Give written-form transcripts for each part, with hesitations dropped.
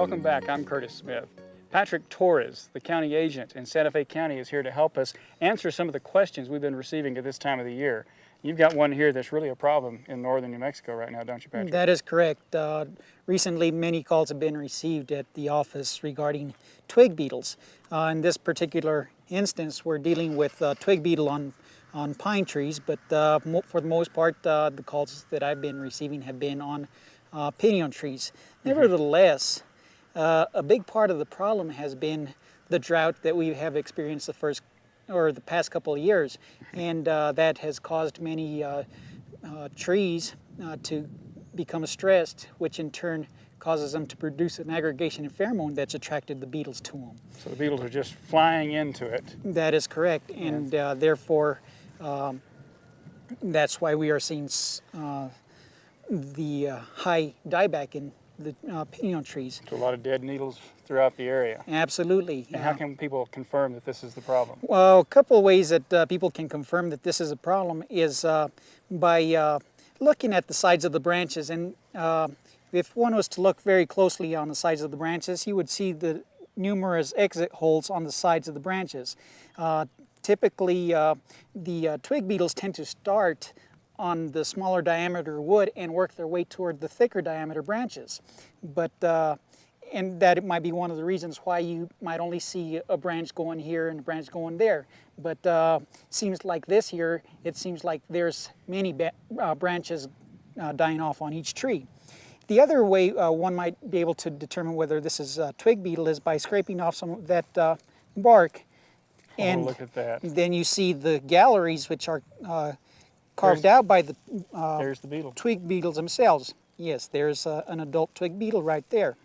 Welcome back. I'm Curtis Smith. Patrick Torres, the county agent in Santa Fe County, is here to help us answer some of the questions we've been receiving at this time of the year. You've got one here that's really a problem in northern New Mexico right now, don't you, Patrick? That is correct. Recently, many calls have been received at the office regarding twig beetles. In this particular instance, we're dealing with twig beetle on pine trees, but for the most part, the calls that I've been receiving have been on pinon trees. Nevertheless, a big part of the problem has been the drought that we have experienced the past couple of years, and that has caused many trees to become stressed, which in turn causes them to produce an aggregation of pheromone that's attracted the beetles to them. So the beetles are just flying into it. That is correct, and therefore that's why we are seeing the high dieback in the pinon trees. So a lot of dead needles throughout the area. Absolutely. And how can people confirm that this is the problem? Well, a couple of ways that people can confirm that this is a problem is by looking at the sides of the branches. And if one was to look very closely on the sides of the branches, you would see the numerous exit holes on the sides of the branches. Typically, the twig beetles tend to start on the smaller diameter wood and work their way toward the thicker diameter branches. But and that it might be one of the reasons why you might only see a branch going here and a branch going there. But seems like this here, it seems like there's many branches dying off on each tree. The other way one might be able to determine whether this is a twig beetle is by scraping off some of that bark. And look at that. Then you see the galleries, which are carved out by the, there's the beetle. Twig beetles themselves. Yes, there's an adult twig beetle right there.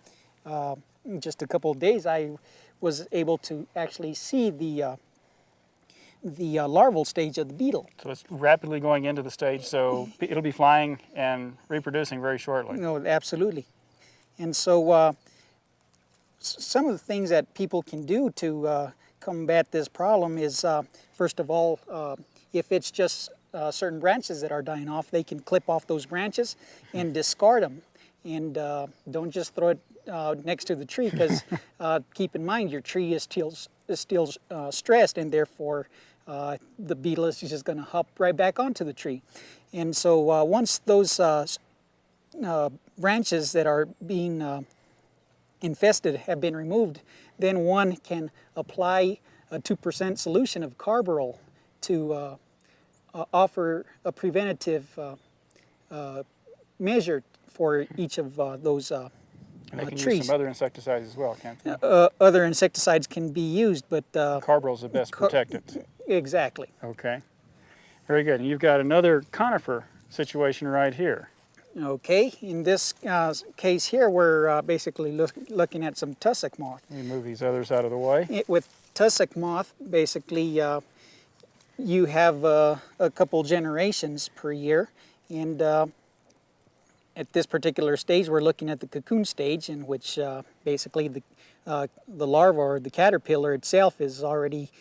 In just a couple of days, I was able to actually see the larval stage of the beetle. So it's rapidly going into the stage, so it'll be flying and reproducing very shortly. No, absolutely. And so some of the things that people can do to combat this problem is, first of all, if it's just certain branches that are dying off, they can clip off those branches and discard them. And don't just throw it next to the tree, because keep in mind your tree is still stressed, and therefore the beetle is just going to hop right back onto the tree. And so once those branches that are being infested have been removed, then one can apply a 2% solution of carbaryl to offer a preventative measure for each of those and they can trees. use some other insecticides as well, can't they? Other insecticides can be used, but carbaryl is the best protectant. Exactly. Okay, very good. And you've got another conifer situation right here. Okay, in this case here, we're basically looking at some tussock moth. Let me move these others out of the way. With tussock moth, basically, you have a couple generations per year, and at this particular stage, we're looking at the cocoon stage, in which basically the larva or the caterpillar itself is already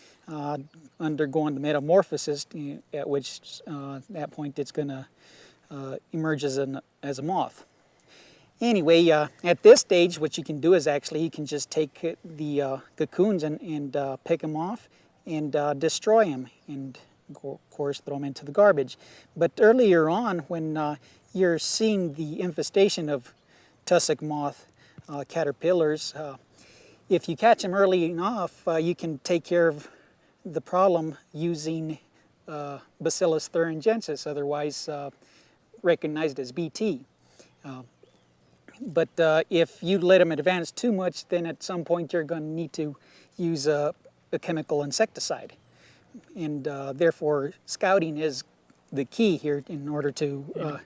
undergoing the metamorphosis, at which that point it's going to emerge as a moth. Anyway, at this stage, what you can do is actually you can just take the cocoons and pick them off and destroy them, and of course throw them into the garbage. But earlier on, when you're seeing the infestation of tussock moth caterpillars, if you catch them early enough, you can take care of the problem using Bacillus thuringiensis, otherwise recognized as BT. But if you let them advance too much, then at some point you're going to need to use a chemical insecticide. And therefore, scouting is the key here in order to...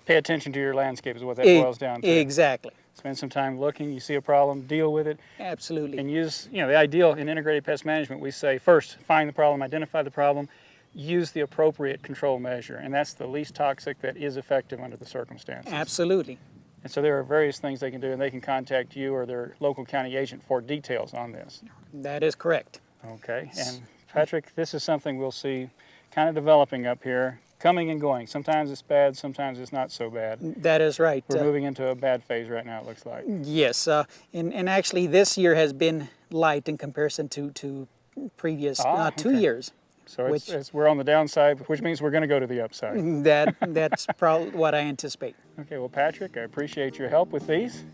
pay attention to your landscape is what that boils down to. Exactly. Spend some time looking, you see a problem, deal with it. Absolutely. And use, the ideal in integrated pest management, we say first, find the problem, identify the problem, use the appropriate control measure, and that's the least toxic that is effective under the circumstances. Absolutely. And so there are various things they can do, and they can contact you or their local county agent for details on this. That is correct. Okay, and Patrick, this is something we'll see kind of developing up here. Mm-hmm. and going. Sometimes it's bad, sometimes it's not so bad. That is right. We're moving into a bad phase right now, it looks like. Yes, and actually this year has been light in comparison to previous 2 okay. years. So we're on the downside, which means we're going to go to the upside. That's probably what I anticipate. Okay, well, Patrick, I appreciate your help with these.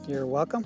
You're welcome.